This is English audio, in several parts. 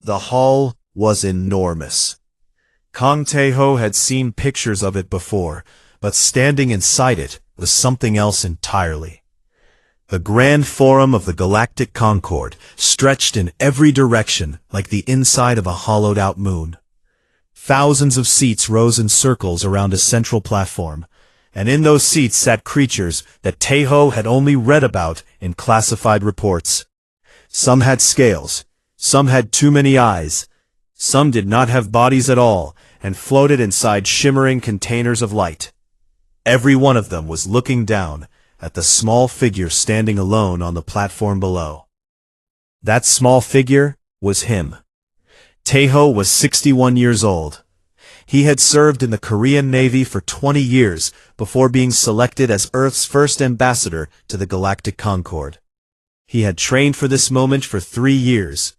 The hall was enormous. Kang Tae-ho had seen pictures of it before, but standing inside it was something else entirely. The grand forum of the Galactic Concord stretched in every direction like the inside of a hollowed-out moon. Thousands of seats rose in circles around a central platform, and in those seats sat creatures that Tae-ho had only read about in classified reports. Some had scales, some had too many eyes, some did not have bodies at all, and floated inside shimmering containers of light. Every one of them was looking down at the small figure standing alone on the platform below. That small figure was him. Tae-ho was 61 years old. He had served in the Korean Navy for 20 years before being selected as Earth's first ambassador to the Galactic Concord. He had trained for this moment for 3 years.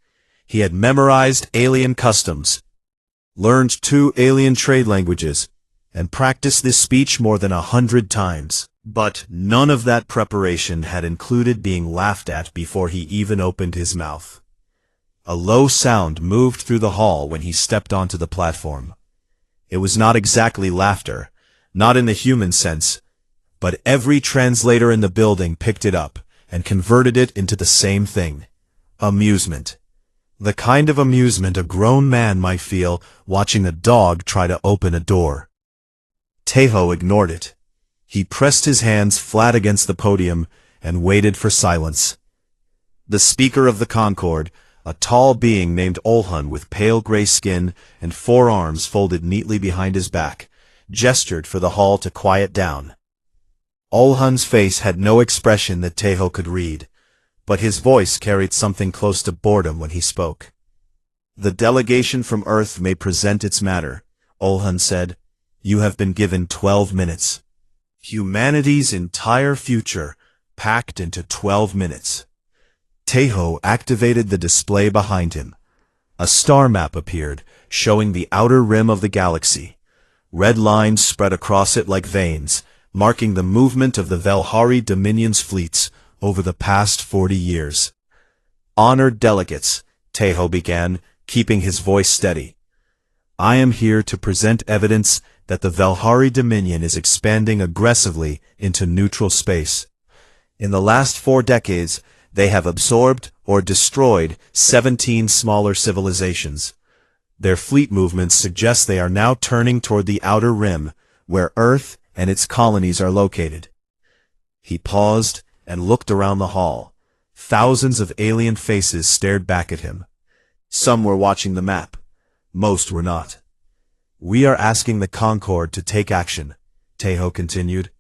He had memorized alien customs, learned 2 alien trade languages, and practiced this speech more than 100 times. But none of that preparation had included being laughed at before he even opened his mouth. A low sound moved through the hall when he stepped onto the platform. It was not exactly laughter, not in the human sense, but every translator in the building picked it up and converted it into the same thing: amusement. The kind of amusement a grown man might feel watching a dog try to open a door. Tae-ho ignored it. He pressed his hands flat against the podium and waited for silence. The speaker of the Concord, a tall being named Olhun with pale gray skin and 4 arms folded neatly behind his back, gestured for the hall to quiet down. Olhun's face had no expression that Tae-ho could read, but his voice carried something close to boredom when he spoke. "The delegation from Earth may present its matter," Olhun said. "You have been given 12 minutes. Humanity's entire future packed into 12 minutes. Tae-ho activated the display behind him. A star map appeared, showing the outer rim of the galaxy. Red lines spread across it like veins, marking the movement of the Velhari Dominion's fleets over the past 40 years. "Honored delegates," Tae-ho began, keeping his voice steady. "I am here to present evidence that the Velhari Dominion is expanding aggressively into neutral space. In the last 4 decades, they have absorbed or destroyed 17 smaller civilizations. Their fleet movements suggest they are now turning toward the outer rim, where Earth and its colonies are located." He paused and looked around the hall. Thousands of alien faces stared back at him. Some were watching the map. Most were not. "We are asking the Concord to take action," Tae-ho continued.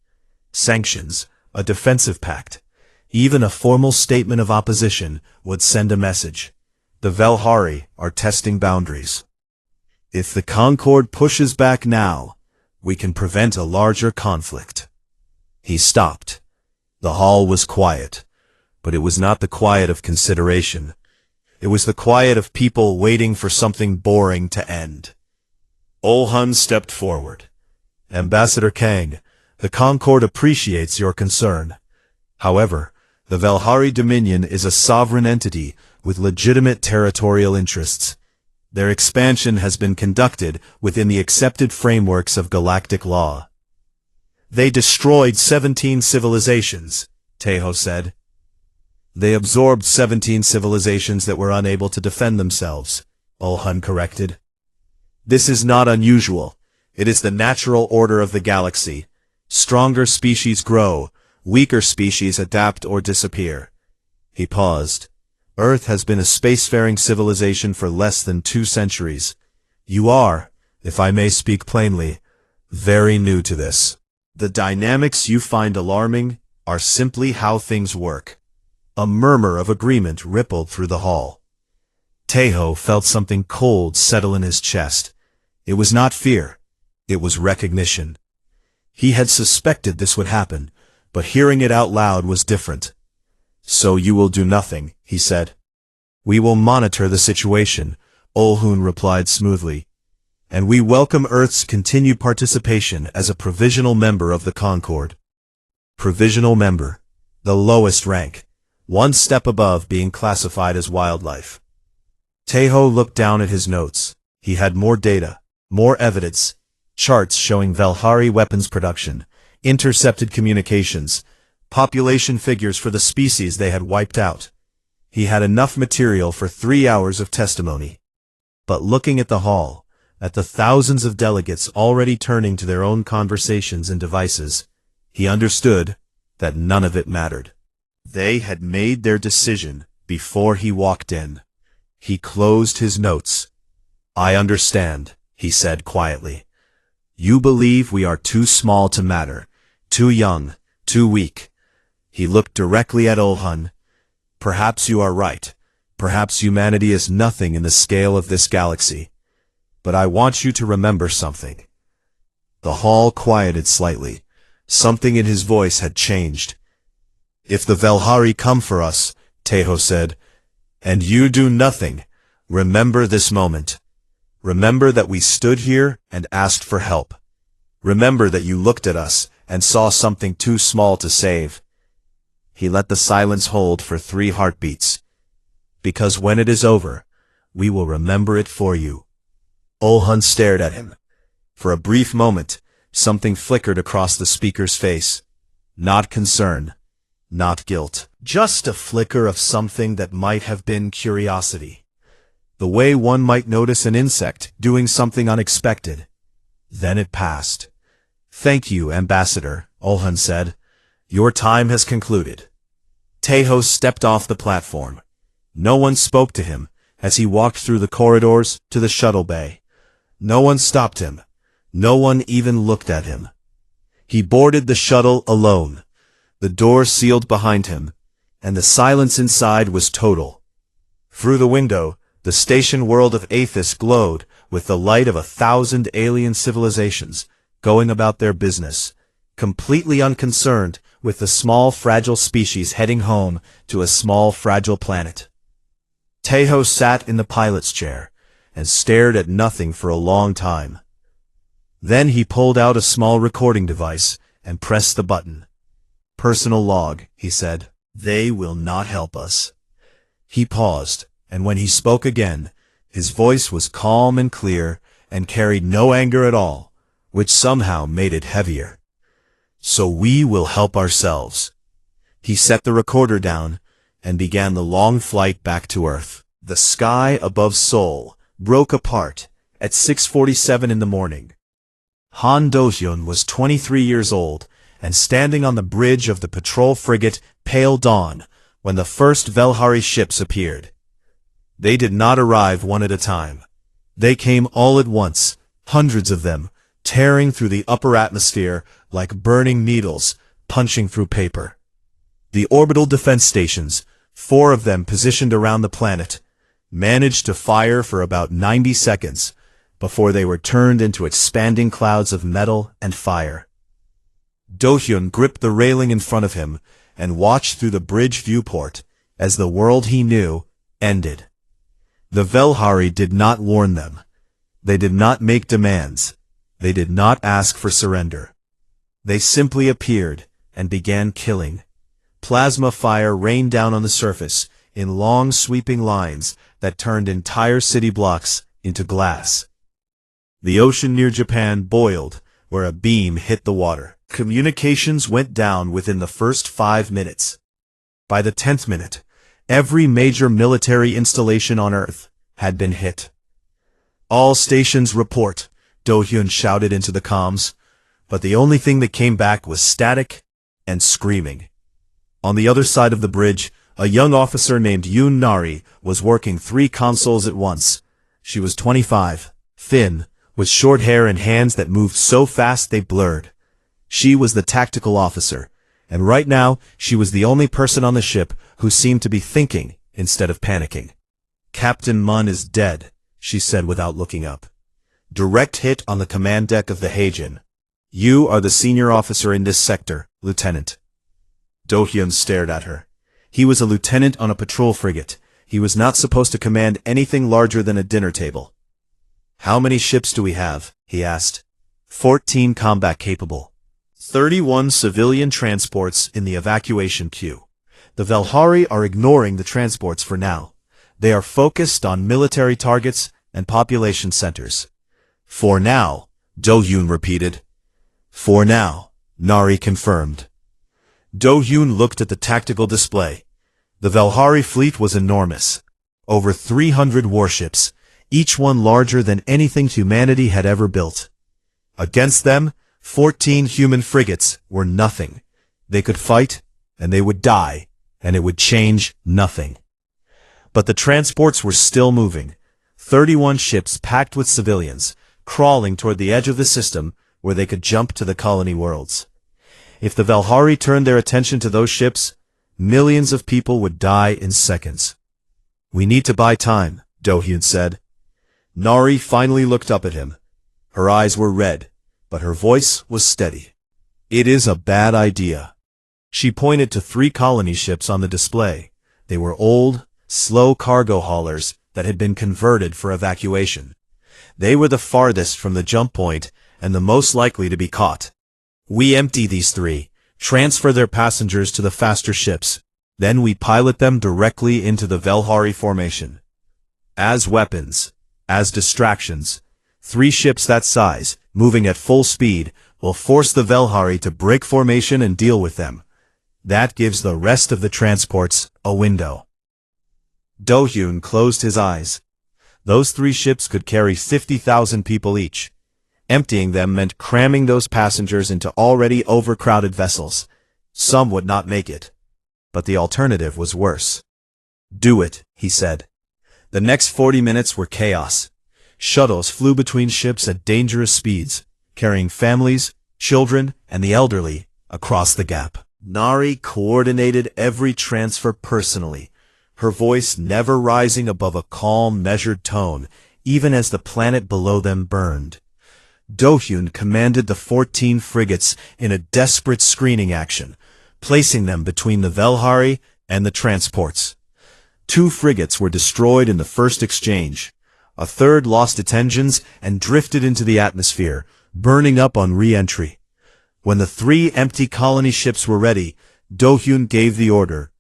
"Sanctions, a defensive pact, even a formal statement of opposition would send a message. The Velhari are testing boundaries. If the Concord pushes back now, we can prevent a larger conflict." He stopped. The hall was quiet, but it was not the quiet of consideration. It was the quiet of people waiting for something boring to end. Olhun stepped forward. "Ambassador Kang, the Concord appreciates your concern. However, the Velhari Dominion is a sovereign entity with legitimate territorial interests. Their expansion has been conducted within the accepted frameworks of galactic law." "They destroyed 17 civilizations," Tae-ho said. "They absorbed 17 civilizations that were unable to defend themselves," Olhun corrected. "This is not unusual. It is the natural order of the galaxy. Stronger species grow, weaker species adapt or disappear." He paused. "Earth has been a spacefaring civilization for less than 2 centuries. You are, if I may speak plainly, very new to this. The dynamics you find alarming are simply how things work." A murmur of agreement rippled through the hall. Tae-ho felt something cold settle in his chest. It was not fear. It was recognition. He had suspected this would happen, but hearing it out loud was different. "So you will do nothing," he said. "We will monitor the situation," Olhun replied smoothly. "And we welcome Earth's continued participation as a provisional member of the Concord." Provisional member. The lowest rank. 1 step above being classified as wildlife. Taeho looked down at his notes. He had more data, more evidence, charts showing Velhari weapons production, intercepted communications, population figures for the species they had wiped out. He had enough material for 3 hours of testimony. But looking at the hall, at the thousands of delegates already turning to their own conversations and devices, he understood that none of it mattered. They had made their decision before he walked in. He closed his notes. "I understand," he said quietly. "You believe we are too small to matter, too young, too weak." He looked directly at Olhun. "Perhaps you are right. Perhaps humanity is nothing in the scale of this galaxy. But I want you to remember something." The hall quieted slightly. Something in his voice had changed. "If the Velhari come for us," Taeho said, "and you do nothing, remember this moment. Remember that we stood here and asked for help. Remember that you looked at us and saw something too small to save." He let the silence hold for 3 heartbeats. "Because when it is over, we will remember it for you." Olhun stared at him. For a brief moment, something flickered across the speaker's face. Not concern, not guilt. Just a flicker of something that might have been curiosity. The way one might notice an insect doing something unexpected. Then it passed. "Thank you, Ambassador," Olhun said. "Your time has concluded." Taeho stepped off the platform. No one spoke to him as he walked through the corridors to the shuttle bay. No one stopped him. No one even looked at him. He boarded the shuttle alone. The door sealed behind him, and the silence inside was total. Through the window, the station world of Aethys glowed with the light of 1,000 alien civilizations going about their business, completely unconcerned with the small fragile species heading home to a small fragile planet. Taeho sat in the pilot's chair and stared at nothing for a long time. Then he pulled out a small recording device and pressed the button. "Personal log," he said. "They will not help us." He paused, and when he spoke again, his voice was calm and clear and carried no anger at all, which somehow made it heavier. "So we will help ourselves." He set the recorder down and began the long flight back to Earth. The sky above Seoul broke apart at 6:47 in the morning. Han Do-hyun was 23 years old and standing on the bridge of the patrol frigate Pale Dawn when the first Velhari ships appeared. They did not arrive one at a time. They came all at once, hundreds of them, tearing through the upper atmosphere like burning needles, punching through paper. The orbital defense stations, 4 of them positioned around the planet, managed to fire for about 90 seconds before they were turned into expanding clouds of metal and fire. Do-hyun gripped the railing in front of him and watched through the bridge viewport as the world he knew ended. The Velhari did not warn them. They did not make demands. They did not ask for surrender. They simply appeared and began killing. Plasma fire rained down on the surface in long sweeping lines that turned entire city blocks into glass. The ocean near Japan boiled where a beam hit the water. Communications went down within the first 5 minutes. By the 10th minute, every major military installation on Earth had been hit. "All stations report," Do-hyun shouted into the comms, but the only thing that came back was static and screaming. On the other side of the bridge, a young officer named Yoon Nari was working 3 consoles at once. She was 25, thin, with short hair and hands that moved so fast they blurred. She was the tactical officer, and right now she was the only person on the ship who seemed to be thinking instead of panicking. "Captain Mun is dead," she said without looking up. "Direct hit on the command deck of the Heijin. You are the senior officer in this sector, Lieutenant." Do-hyun stared at her. He was a lieutenant on a patrol frigate. He was not supposed to command anything larger than a dinner table. "How many ships do we have?" he asked. 14 combat capable. 31 civilian transports in the evacuation queue. The Velhari are ignoring the transports for now. They are focused on military targets and population centers. For now, Do-hyun repeated. For now, Nari confirmed. Do-hyun looked at the tactical display. The Velhari fleet was enormous. Over 300 warships, each one larger than anything humanity had ever built. Against them, 14 human frigates were nothing. They could fight, and they would die, and it would change nothing. But the transports were still moving. 31 ships packed with civilians, crawling toward the edge of the system where they could jump to the colony worlds. If the Velhari turned their attention to those ships, millions of people would die in seconds. We need to buy time, Do-hyun said. Nari finally looked up at him. Her eyes were red, but her voice was steady. It is a bad idea. She pointed to 3 colony ships on the display. They were old, slow cargo haulers that had been converted for evacuation. They were the farthest from the jump point and the most likely to be caught. We empty these 3, transfer their passengers to the faster ships. Then we pilot them directly into the Velhari formation. As weapons, as distractions, 3 ships that size, moving at full speed, will force the Velhari to break formation and deal with them. That gives the rest of the transports a window. Do-hyun closed his eyes. Those 3 ships could carry 50,000 people each. Emptying them meant cramming those passengers into already overcrowded vessels. Some would not make it. But the alternative was worse. Do it, he said. The next 40 minutes were chaos. Shuttles flew between ships at dangerous speeds, carrying families, children, and the elderly across the gap. Nari coordinated every transfer personally, her voice never rising above a calm, measured tone, even as the planet below them burned. Do-hyun commanded the 14 frigates in a desperate screening action, placing them between the Velhari and the transports. 2 frigates were destroyed in the first exchange. A third lost its engines and drifted into the atmosphere, burning up on re-entry. When the 3 empty colony ships were ready, Do-hyun gave the order.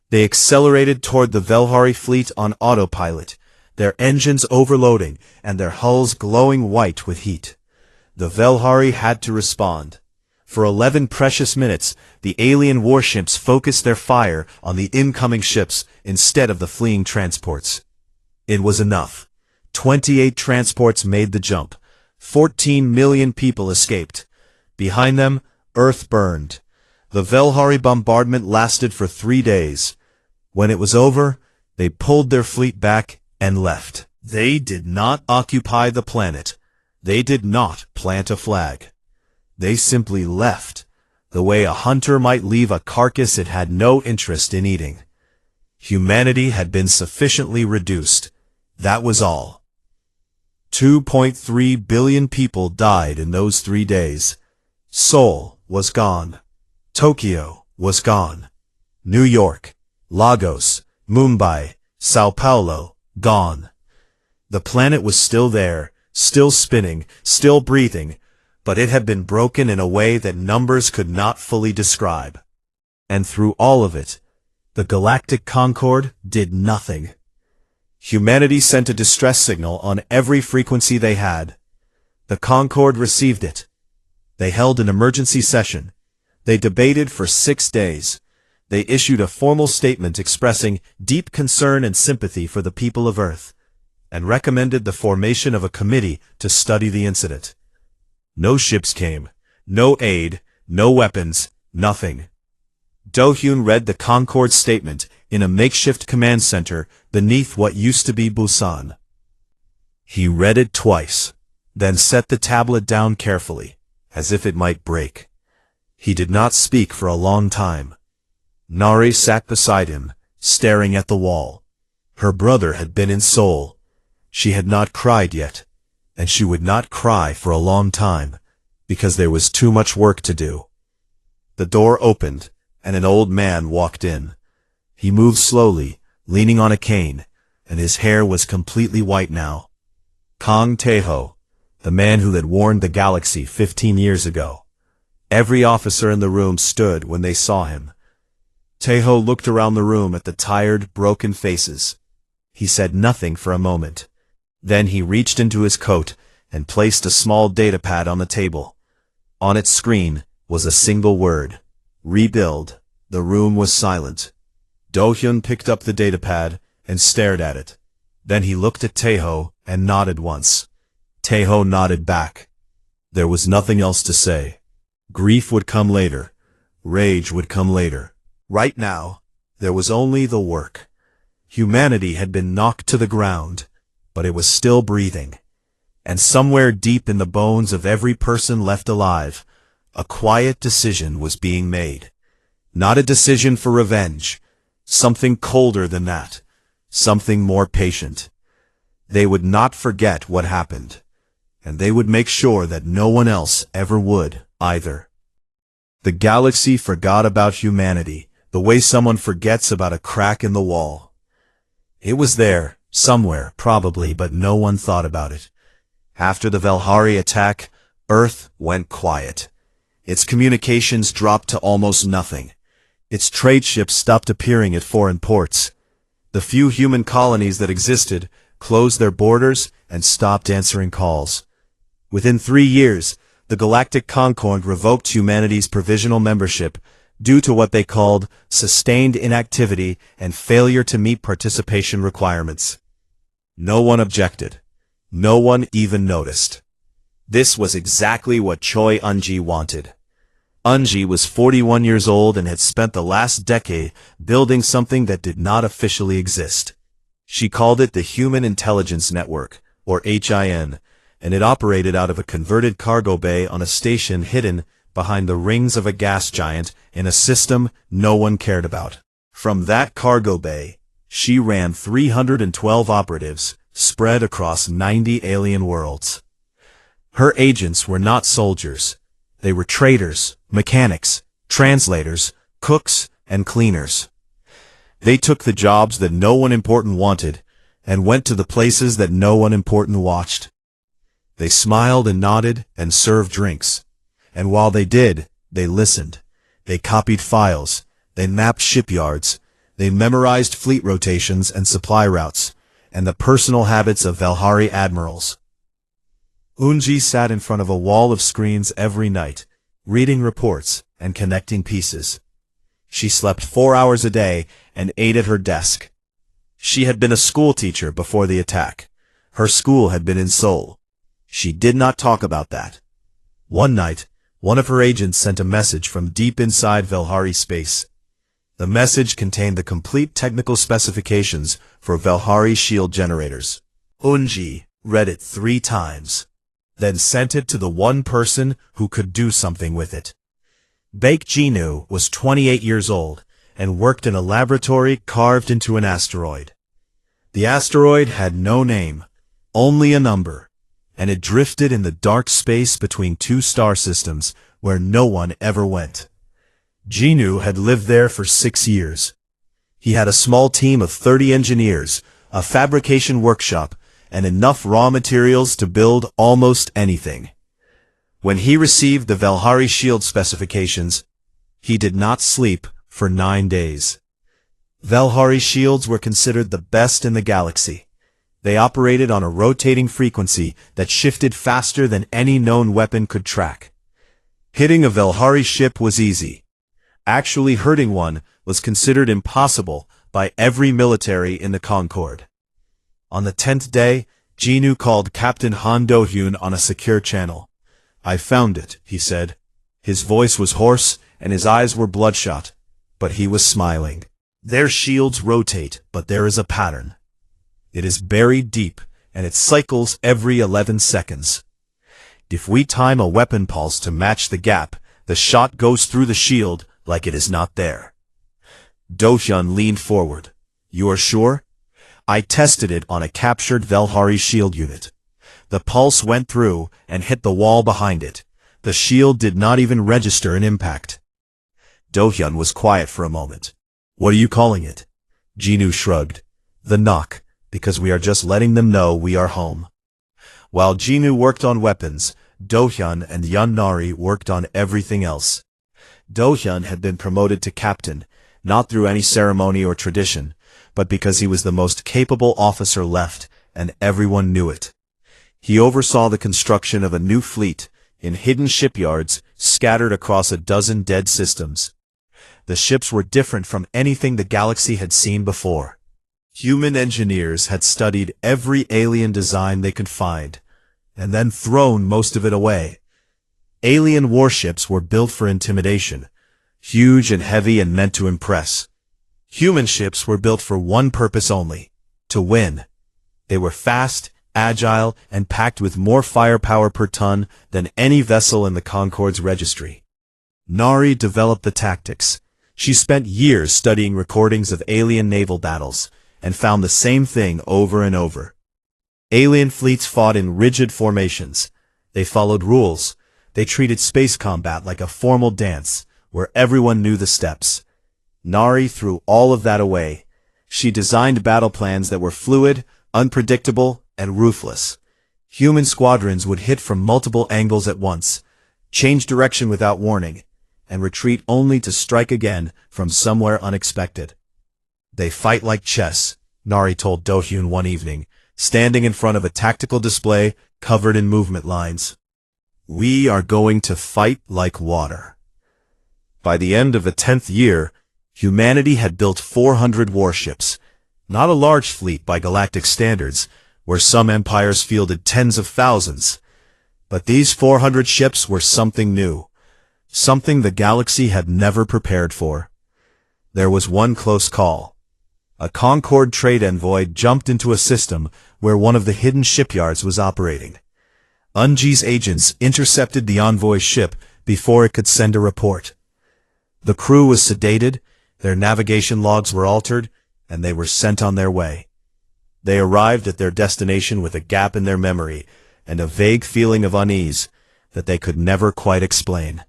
They accelerated toward the Velhari fleet on autopilot, their engines overloading and their hulls glowing white with heat. The Velhari had to respond. For 11 precious minutes, the alien warships focused their fire on the incoming ships instead of the fleeing transports. It was enough. 28 transports made the jump. 14 million people escaped. Behind them, Earth burned. The Velhari bombardment lasted for 3 days. When it was over, they pulled their fleet back and left. They did not occupy the planet. They did not plant a flag. They simply left, the way a hunter might leave a carcass it had no interest in eating. Humanity had been sufficiently reduced. That was all. 2.3 billion people died in those 3 days. Seoul was gone. Tokyo was gone. New York, Lagos, Mumbai, Sao Paulo, gone. The planet was still there, still spinning, still breathing, but it had been broken in a way that numbers could not fully describe. And through all of it, the Galactic Concorde did nothing. Humanity sent a distress signal on every frequency they had. The Concorde received it. They held an emergency session. They debated for 6 days. They issued a formal statement expressing deep concern and sympathy for the people of Earth, and recommended the formation of a committee to study the incident. No ships came, no aid, no weapons, nothing. Do-hyun read the Concorde statement in a makeshift command center beneath what used to be Busan. He read it twice, then set the tablet down carefully, as if it might break. He did not speak for a long time. Nari sat beside him, staring at the wall. Her brother had been in Seoul. She had not cried yet, and she would not cry for a long time, because there was too much work to do. The door opened, and an old man walked in. He moved slowly, leaning on a cane, and his hair was completely white now. Kang Tae-ho, the man who had warned the galaxy 15 years ago. Every officer in the room stood when they saw him. Tae-ho looked around the room at the tired, broken faces. He said nothing for a moment. Then he reached into his coat and placed a small datapad on the table. On its screen was a single word: rebuild. The room was silent. Do-hyun picked up the datapad and stared at it. Then he looked at Taeho and nodded once. Taeho nodded back. There was nothing else to say. Grief would come later. Rage would come later. Right now, there was only the work. Humanity had been knocked to the ground, but it was still breathing. And somewhere deep in the bones of every person left alive, a quiet decision was being made. Not a decision for revenge. Something colder than that. Something more patient. They would not forget what happened. And they would make sure that no one else ever would, either. The galaxy forgot about humanity, the way someone forgets about a crack in the wall. It was there, somewhere, probably, but no one thought about it. After the Valhari attack, Earth went quiet. Its communications dropped to almost nothing. Its trade ships stopped appearing at foreign ports. The few human colonies that existed closed their borders and stopped answering calls. Within 3 years, the Galactic Concord revoked humanity's provisional membership due to what they called sustained inactivity and failure to meet participation requirements. No one objected. No one even noticed. This was exactly what Choi Eun-ji wanted. Eun-ji was 41 years old and had spent the last decade building something that did not officially exist. She called it the Human Intelligence Network, or HIN, and it operated out of a converted cargo bay on a station hidden behind the rings of a gas giant in a system no one cared about. From that cargo bay, she ran 312 operatives spread across 90 alien worlds. Her agents were not soldiers. They were traders, mechanics, translators, cooks, and cleaners. They took the jobs that no one important wanted and went to the places that no one important watched. They smiled and nodded and served drinks. And while they did, they listened. They copied files. They mapped shipyards. They memorized fleet rotations and supply routes, and the personal habits of Valhari admirals. Eun-ji sat in front of a wall of screens every night, reading reports and connecting pieces. She slept 4 hours a day and ate at her desk. She had been a school teacher before the attack. Her school had been in Seoul. She did not talk about that. One night, one of her agents sent a message from deep inside Valhari space. The message contained the complete technical specifications for Valhari shield generators. Eun-ji read it 3 times, then sent it to the one person who could do something with it. Baek Ji-nu was 28 years old and worked in a laboratory carved into an asteroid. The asteroid had no name, only a number, and it drifted in the dark space between 2 star systems where no one ever went. Ji-nu had lived there for 6 years. He had a small team of 30 engineers, a fabrication workshop, and enough raw materials to build almost anything. When he received the Valhari shield specifications, he did not sleep for 9 days. Valhari shields were considered the best in the galaxy. They operated on a rotating frequency that shifted faster than any known weapon could track. Hitting a Valhari ship was easy. Actually hurting one was considered impossible by every military in the Concord. On the 10th day, Ji-nu called Captain Han Do-hyun on a secure channel. "I found it," he said. His voice was hoarse and his eyes were bloodshot, but he was smiling. "Their shields rotate, but there is a pattern. It is buried deep, and it cycles every 11 seconds. If we time a weapon pulse to match the gap, the shot goes through the shield like it is not there." Do-hyun leaned forward. "You are sure?" "I tested it on a captured Valhari shield unit. The pulse went through and hit the wall behind it. The shield did not even register an impact." Do-hyun was quiet for a moment. "What are you calling it?" Ji-nu shrugged. "The knock, because we are just letting them know we are home." While Ji-nu worked on weapons, Do-hyun and Yun-nari worked on everything else. Do-hyun had been promoted to captain, not through any ceremony or tradition, but because he was the most capable officer left, and everyone knew it. He oversaw the construction of a new fleet, in hidden shipyards, scattered across a dozen dead systems. The ships were different from anything the galaxy had seen before. Human engineers had studied every alien design they could find, and then thrown most of it away. Alien warships were built for intimidation, huge and heavy and meant to impress. Human ships were built for one purpose only: to win. They were fast, agile, and packed with more firepower per ton than any vessel in the Concorde's registry. Nari developed the tactics. She spent years studying recordings of alien naval battles, and found the same thing over and over. Alien fleets fought in rigid formations. They followed rules. They treated space combat like a formal dance, where everyone knew the steps. Nari threw all of that away. She designed battle plans that were fluid, unpredictable, and ruthless. Human squadrons would hit from multiple angles at once, change direction without warning, and retreat only to strike again from somewhere unexpected. "They fight like chess," Nari told Do-hyun one evening, standing in front of a tactical display covered in movement lines. "We are going to fight like water." By the end of the 10th year, humanity had built 400 warships, not a large fleet by galactic standards, where some empires fielded tens of thousands. But these 400 ships were something new, something the galaxy had never prepared for. There was one close call. A Concorde trade envoy jumped into a system where one of the hidden shipyards was operating. Unji's agents intercepted the envoy's ship before it could send a report. The crew was sedated, their navigation logs were altered, and they were sent on their way. They arrived at their destination with a gap in their memory and a vague feeling of unease that they could never quite explain.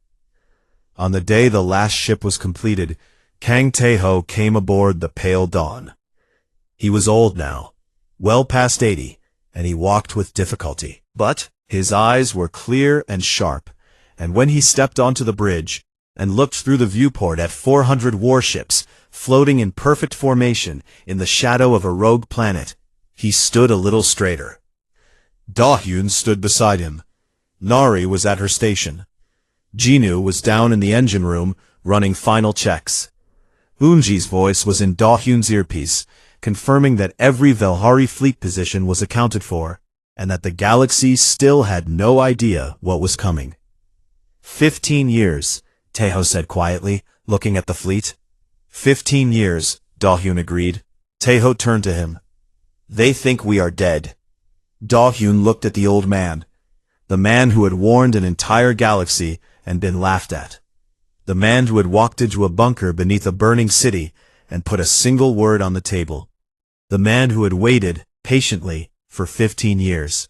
On the day the last ship was completed, Kang Tae-ho came aboard the Pale Dawn. He was old now, well past 80, and he walked with difficulty. But his eyes were clear and sharp, and when he stepped onto the bridge and looked through the viewport at 400 warships floating in perfect formation in the shadow of a rogue planet, he stood a little straighter. Do-hyun stood beside him. Nari was at her station. Jinu was down in the engine room, running final checks. Unji's voice was in Do-hyun's earpiece, confirming that every Velhari fleet position was accounted for, and that the galaxy still had no idea what was coming. 15 years, Tae-ho said quietly, looking at the fleet. 15 years, Do-hyun agreed. Tae-ho turned to him. "They think we are dead." Do-hyun looked at the old man, the man who had warned an entire galaxy and been laughed at. The man who had walked into a bunker beneath a burning city and put a single word on the table. The man who had waited, patiently, for 15 years.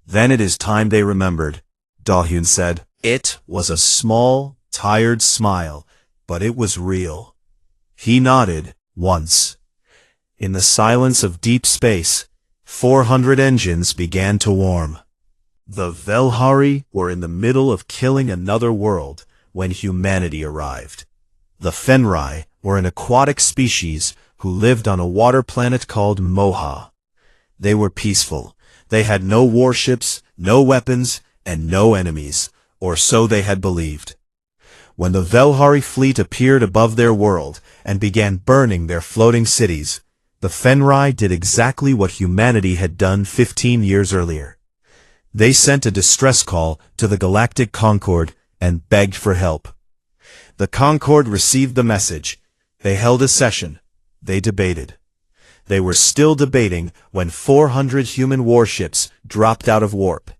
"Then it is time they remembered," Do-hyun said. It was a small, tired smile, but it was real. He nodded, once. In the silence of deep space, 400 engines began to warm. The Velhari were in the middle of killing another world when humanity arrived. The Fenrai were an aquatic species who lived on a water planet called Moha. They were peaceful. They had no warships, no weapons, and no enemies, or so they had believed. When the Velhari fleet appeared above their world and began burning their floating cities, the Fenrai did exactly what humanity had done 15 years earlier. They sent a distress call to the Galactic Concorde and begged for help. The Concorde received the message. They held a session. They debated. They were still debating when 400 human warships dropped out of warp.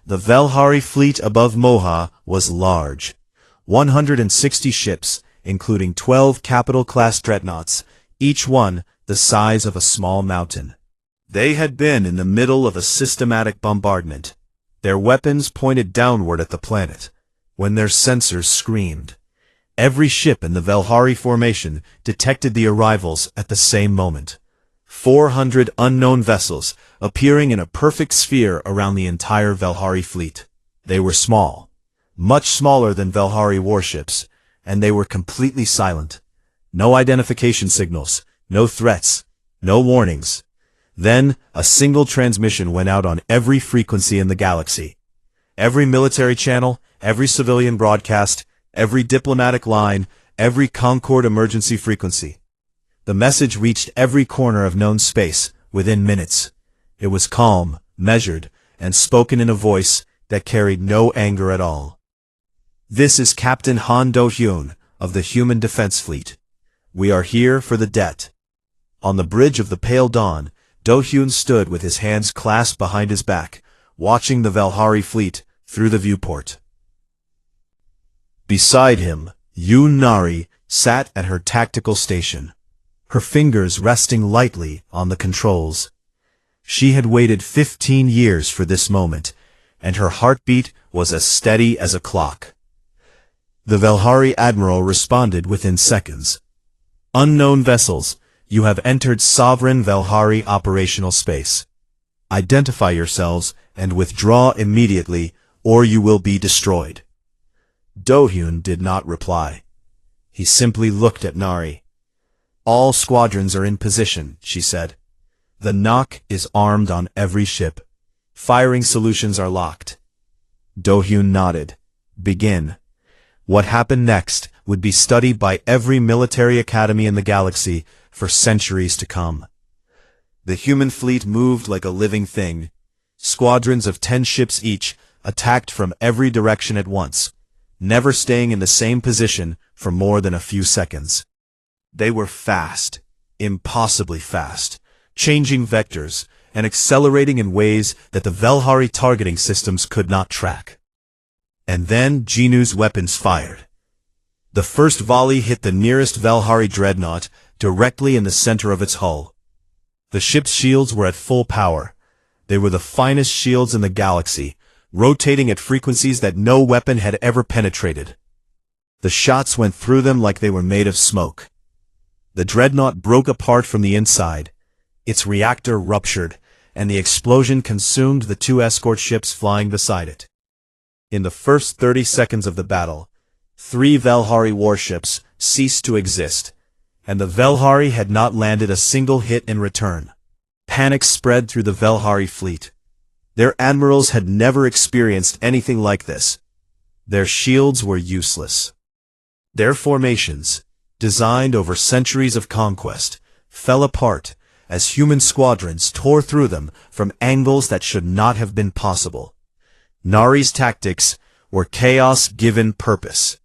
The Velhari fleet above Moha was large. 160 ships, including 12 capital-class dreadnoughts, each one the size of a small mountain. They had been in the middle of a systematic bombardment. Their weapons pointed downward at the planet, when their sensors screamed. Every ship in the Velhari formation detected the arrivals at the same moment. 400 unknown vessels appearing in a perfect sphere around the entire Velhari fleet. They were small, much smaller than Velhari warships, and they were completely silent. No identification signals, No threats, no warnings. Then, a single transmission went out on every frequency in the galaxy. Every military channel, every civilian broadcast, every diplomatic line, every Concord emergency frequency. The message reached every corner of known space within minutes. It was calm, measured, and spoken in a voice that carried no anger at all. "This is Captain Han Do-hyun of the Human Defense Fleet. We are here for the debt." On the bridge of the pale dawn, Do-hyun stood with his hands clasped behind his back, watching the Valhari fleet through the viewport. Beside him, Yoon Nari sat at her tactical station, her fingers resting lightly on the controls. She had waited 15 years for this moment, and her heartbeat was as steady as a clock. The Valhari admiral responded within seconds. "Unknown vessels, you have entered sovereign Valhari operational space. Identify yourselves and withdraw immediately, or you will be destroyed." Do-hyun did not reply. He simply looked at Nari. "All squadrons are in position," she said. "The knock is armed on every ship. Firing solutions are locked." Do-hyun nodded. "Begin." What happened next would be studied by every military academy in the galaxy for centuries to come. The human fleet moved like a living thing. Squadrons of 10 ships each attacked from every direction at once, never staying in the same position for more than a few seconds. They were fast, impossibly fast, changing vectors and accelerating in ways that the Valhari targeting systems could not track. And then Jinu's weapons fired. The first volley hit the nearest Valhari dreadnought directly in the center of its hull. The ship's shields were at full power. They were the finest shields in the galaxy, rotating at frequencies that no weapon had ever penetrated. The shots went through them like they were made of smoke. The dreadnought broke apart from the inside. Its reactor ruptured, and the explosion consumed the 2 escort ships flying beside it. In the first 30 seconds of the battle, 3 Valhari warships ceased to exist, and the Valhari had not landed a single hit in return. Panic spread through the Valhari fleet. Their admirals had never experienced anything like this. Their shields were useless. Their formations, designed over centuries of conquest, fell apart as human squadrons tore through them from angles that should not have been possible. Nari's tactics were chaos given purpose.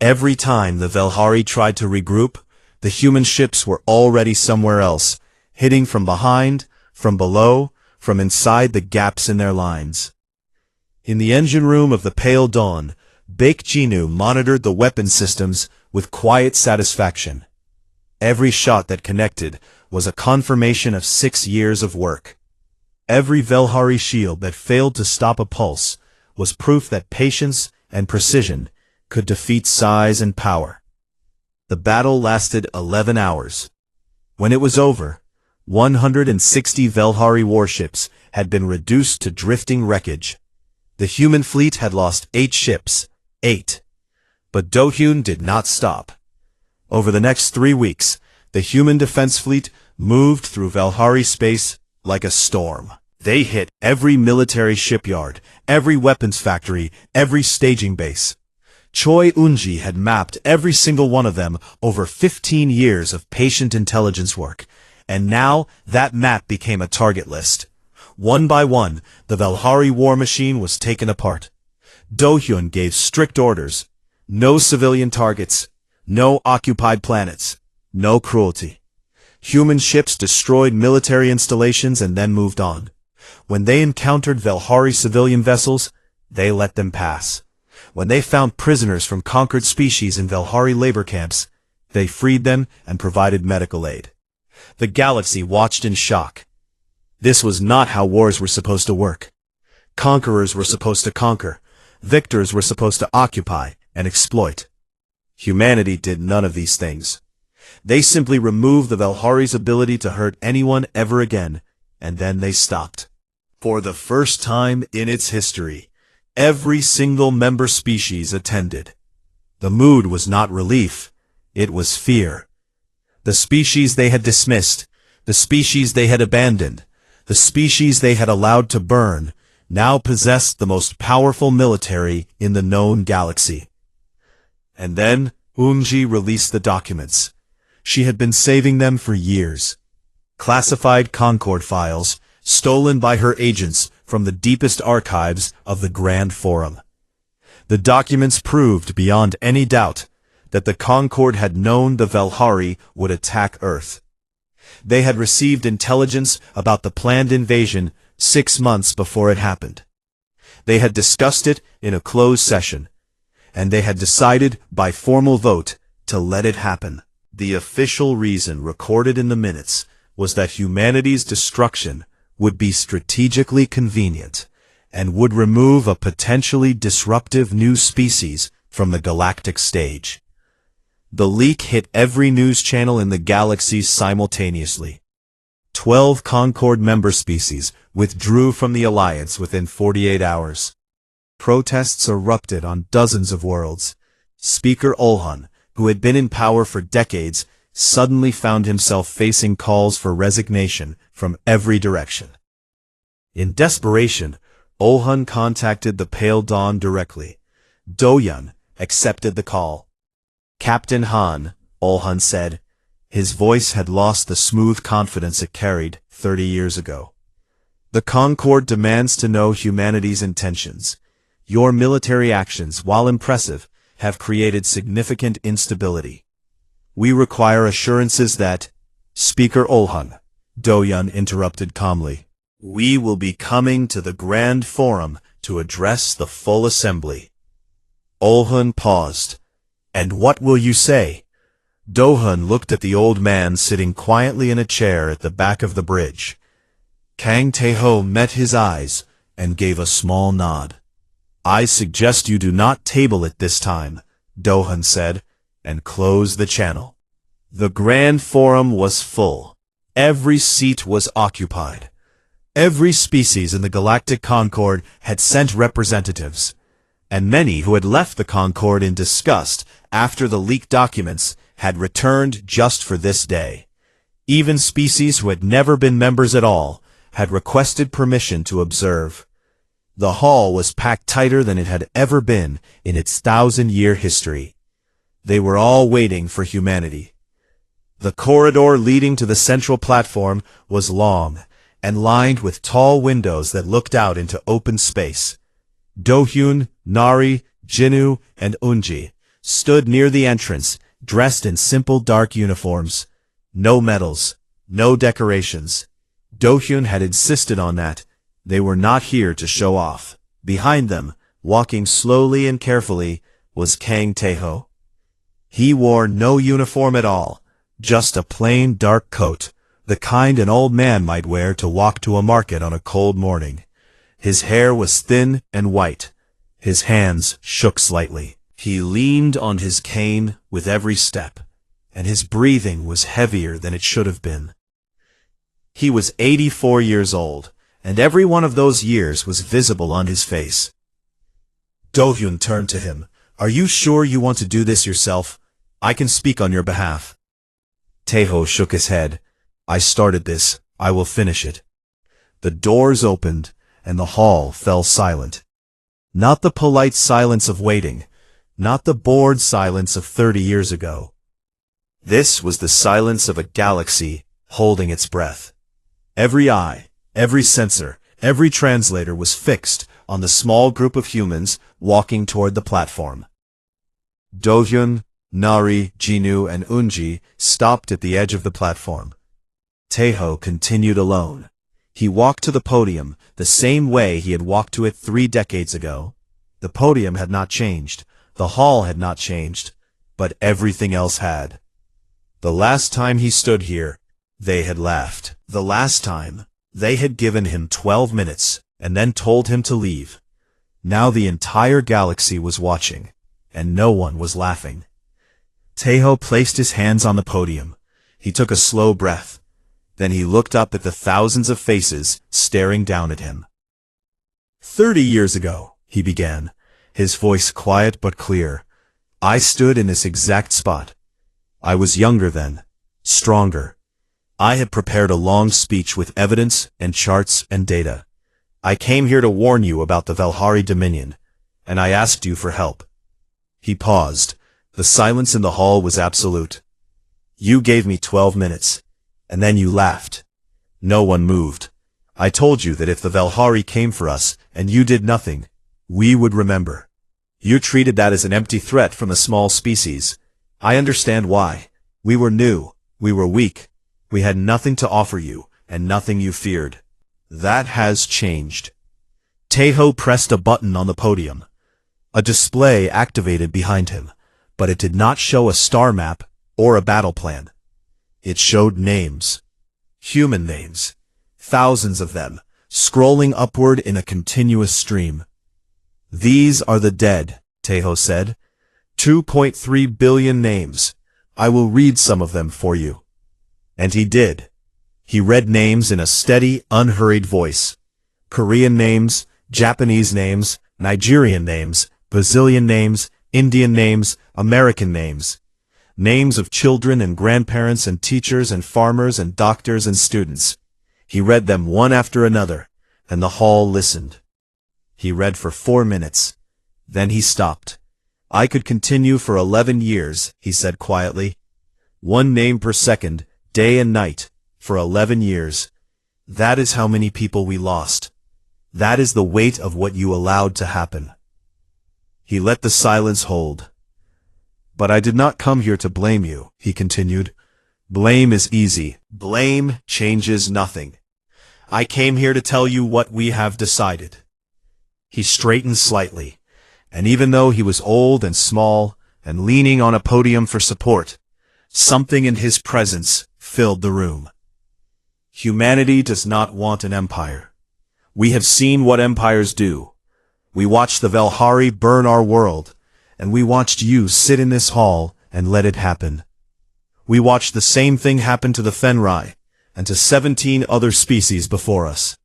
Every time the Valhari tried to regroup, the human ships were already somewhere else, hitting from behind, from below, from inside the gaps in their lines. In the engine room of the Pale Dawn, Baek Jinu monitored the weapon systems with quiet satisfaction. Every shot that connected was a confirmation of 6 years of work. Every Valhari shield that failed to stop a pulse was proof that patience and precision could defeat size and power. The battle lasted 11 hours. When it was over, 160 Valhari warships had been reduced to drifting wreckage. The human fleet had lost 8 ships, 8. But Do-hyun did not stop. Over the next 3 weeks, the human defense fleet moved through Valhari space like a storm. They hit every military shipyard, every weapons factory, every staging base. Choi Eun-ji had mapped every single one of them over 15 years of patient intelligence work, and now that map became a target list. One by one, the Valhari war machine was taken apart. Do-hyun gave strict orders: no civilian targets, no occupied planets, no cruelty. Human ships destroyed military installations and then moved on. When they encountered Valhari civilian vessels, they let them pass. When they found prisoners from conquered species in Valhari labor camps, they freed them and provided medical aid. The galaxy watched in shock. This was not how wars were supposed to work. Conquerors were supposed to conquer. Victors were supposed to occupy and exploit. Humanity did none of these things. They simply removed the Valhari's ability to hurt anyone ever again, and then they stopped. For the first time in its history, every single member species attended. The mood was not relief, it was fear. The species they had dismissed, the species they had abandoned, the species they had allowed to burn, now possessed the most powerful military in the known galaxy. And then, Unji released the documents. She had been saving them for years. Classified Concord files, stolen by her agents from the deepest archives of the Grand Forum. The documents proved beyond any doubt that the Concord had known the Velhari would attack Earth. They had received intelligence about the planned invasion 6 months before it happened. They had discussed it in a closed session, and they had decided by formal vote to let it happen. The official reason recorded in the minutes was that humanity's destruction would be strategically convenient and would remove a potentially disruptive new species from the galactic stage. The leak hit every news channel in the galaxy simultaneously. 12 Concord member species withdrew from the Alliance within 48 hours. Protests erupted on dozens of worlds. Speaker Olhan, who had been in power for decades, suddenly found himself facing calls for resignation from every direction. In desperation, Olhan contacted the Pale Dawn directly. Doyun accepted the call. Captain Han, Olhan said. His voice had lost the smooth confidence it carried 30 years ago. The Concord demands to know humanity's intentions. Your military actions, while impressive, have created significant instability. We require assurances that— Speaker Olhan, Doyun interrupted calmly. We will be coming to the Grand Forum to address the full assembly. Olhan paused. And what will you say? Dohun looked at the old man sitting quietly in a chair at the back of the bridge. Kang Taeho met his eyes and gave a small nod. I suggest you do not table it this time, Dohun said, and closed the channel. The Grand Forum was full. Every seat was occupied. Every species in the Galactic Concord had sent representatives, and many who had left the Concord in disgust after the leaked documents had returned just for this day. Even species who had never been members at all had requested permission to observe. The hall was packed tighter than it had ever been in its 1,000-year history. They were all waiting for humanity. The corridor leading to the central platform was long and lined with tall windows that looked out into open space. Dohyun, Nari, Jinu, and Unji stood near the entrance, dressed in simple dark uniforms. No medals, no decorations. Dohyun had insisted on that. They were not here to show off. Behind them, walking slowly and carefully, was Kang Taeho. He wore no uniform at all, just a plain dark coat, the kind an old man might wear to walk to a market on a cold morning. His hair was thin and white. His hands shook slightly. He leaned on his cane with every step, and his breathing was heavier than it should have been. He was 84 years old, and every one of those years was visible on his face. Dohyun turned to him. Are you sure you want to do this yourself? I can speak on your behalf. Taeho shook his head. I started this. I will finish it. The doors opened, and the hall fell silent. Not the polite silence of waiting, not the bored silence of 30 years ago. This was the silence of a galaxy holding its breath. Every eye, every sensor, every translator was fixed on the small group of humans walking toward the platform. Dohyun, Nari, Jinu, and Unji stopped at the edge of the platform. Taeho continued alone. He walked to the podium the same way he had walked to it 3 decades ago. The podium had not changed, the hall had not changed, but everything else had. The last time he stood here, they had laughed. The last time, they had given him 12 minutes and then told him to leave. Now the entire galaxy was watching, and no one was laughing. Taeho placed his hands on the podium. He took a slow breath. Then he looked up at the thousands of faces staring down at him. 30 years ago, he began, his voice quiet but clear. I stood in this exact spot. I was younger then, stronger. I had prepared a long speech with evidence and charts and data. I came here to warn you about the Valhari Dominion, and I asked you for help. He paused. The silence in the hall was absolute. You gave me 12 minutes, and then you laughed. No one moved. I told you that if the Valhari came for us, and you did nothing, we would remember. You treated that as an empty threat from a small species. I understand why. We were new, we were weak, we had nothing to offer you, and nothing you feared. That has changed. Tejo pressed a button on the podium. A display activated behind him, but it did not show a star map or a battle plan. It showed names. Human names. Thousands of them, scrolling upward in a continuous stream. These are the dead, Tejo said. 2.3 billion names. I will read some of them for you. And he did. He read names in a steady, unhurried voice. Korean names, Japanese names, Nigerian names, Brazilian names, Indian names, American names. Names of children and grandparents and teachers and farmers and doctors and students. He read them one after another, and the hall listened. He read for 4 minutes. Then he stopped. I could continue for 11 years, he said quietly. One name per second, day and night, for 11 years. That is how many people we lost. That is the weight of what you allowed to happen. He let the silence hold. But I did not come here to blame you, he continued. Blame is easy. Blame changes nothing. I came here to tell you what we have decided. He straightened slightly, and even though he was old and small and leaning on a podium for support, something in his presence filled the room. Humanity does not want an empire. We have seen what empires do. We watched the Valhari burn our world, and we watched you sit in this hall and let it happen. We watched the same thing happen to the Fenrai, and to 17 other species before us.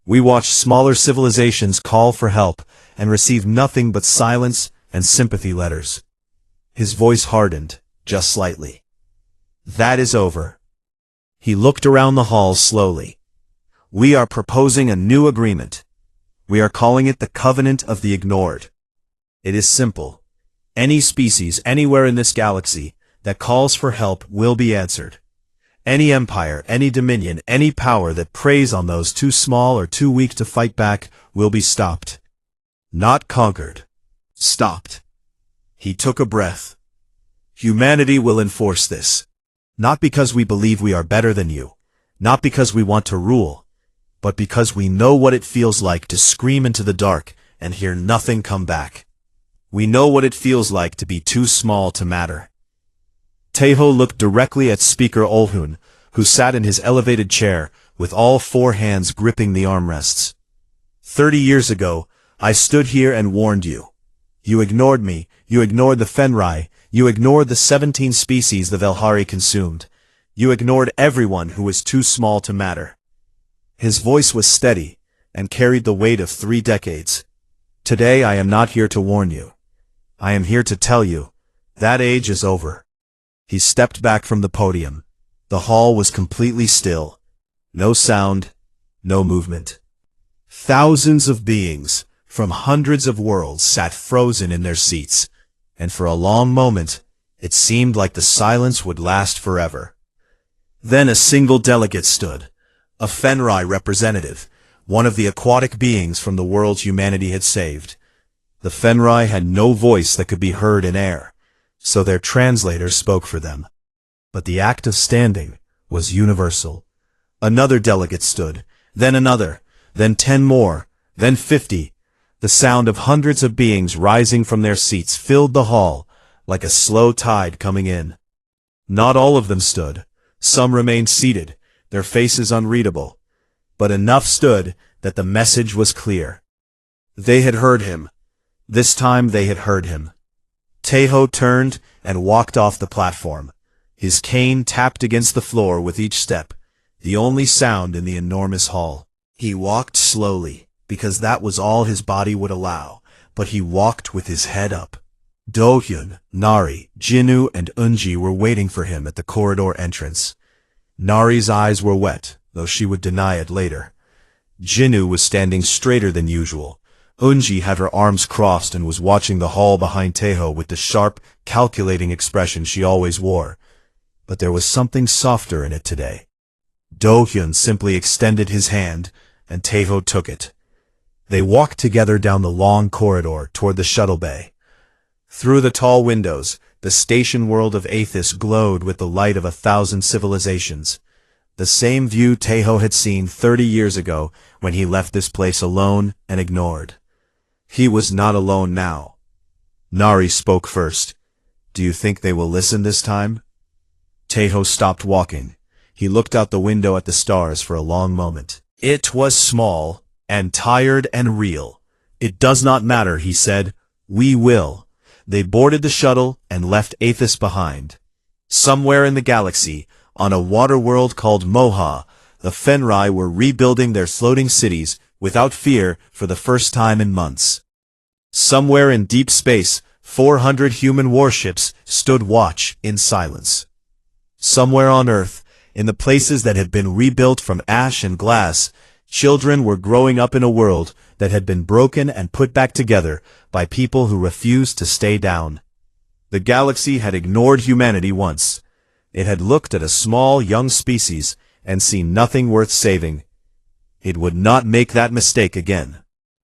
We watched smaller civilizations call for help and receive nothing but silence and sympathy letters. His voice hardened, just slightly. That is over. He looked around the hall slowly. We are proposing a new agreement. We are calling it the Covenant of the Ignored. It is simple. Any species anywhere in this galaxy that calls for help will be answered. Any empire, any dominion, any power that preys on those too small or too weak to fight back will be stopped. Not conquered. Stopped. He took a breath. Humanity will enforce this. Not because we believe we are better than you. Not because we want to rule. But because we know what it feels like to scream into the dark and hear nothing come back. We know what it feels like to be too small to matter. Tejo looked directly at Speaker Olhun, who sat in his elevated chair, with all 4 hands gripping the armrests. 30 years ago, I stood here and warned you. You ignored me, you ignored the Fenrai, you ignored the 17 species the Valhari consumed. You ignored everyone who was too small to matter. His voice was steady, and carried the weight of 3 decades. Today I am not here to warn you. I am here to tell you, that age is over. He stepped back from the podium. The hall was completely still. No sound, no movement. Thousands of beings from hundreds of worlds sat frozen in their seats, and for a long moment, it seemed like the silence would last forever. Then a single delegate stood, a Fenrai representative, one of the aquatic beings from the worlds humanity had saved. The Fenrai had no voice that could be heard in air, so their translator spoke for them. But the act of standing was universal. Another delegate stood, then another, then 10 more, then 50. The sound of hundreds of beings rising from their seats filled the hall, like a slow tide coming in. Not all of them stood. Some remained seated, their faces unreadable. But enough stood that the message was clear. They had heard him. This time they had heard him. Tejo turned and walked off the platform. His cane tapped against the floor with each step, the only sound in the enormous hall. He walked slowly, because that was all his body would allow, but he walked with his head up. Do-hyun, Nari, Jinu, and Eunji were waiting for him at the corridor entrance. Nari's eyes were wet, though she would deny it later. Jinu was standing straighter than usual. Eunji had her arms crossed and was watching the hall behind Taeho with the sharp, calculating expression she always wore. But there was something softer in it today. Do-hyun simply extended his hand, and Taeho took it. They walked together down the long corridor toward the shuttle bay. Through the tall windows, the station world of Athos glowed with the light of 1,000 civilizations. The same view Taeho had seen 30 years ago when he left this place alone and ignored. He was not alone now. Nari spoke first. "Do you think they will listen this time?" Taeho stopped walking. He looked out the window at the stars for a long moment. It was small, and tired and real. "It does not matter," he said. "We will." They boarded the shuttle and left Athos behind. Somewhere in the galaxy, on a water world called Moha, the Fenrai were rebuilding their floating cities without fear for the first time in months. Somewhere in deep space, 400 human warships stood watch in silence. Somewhere on Earth, in the places that had been rebuilt from ash and glass, children were growing up in a world that had been broken and put back together by people who refused to stay down. The galaxy had ignored humanity once. It had looked at a small, young species and seen nothing worth saving. It would not make that mistake again.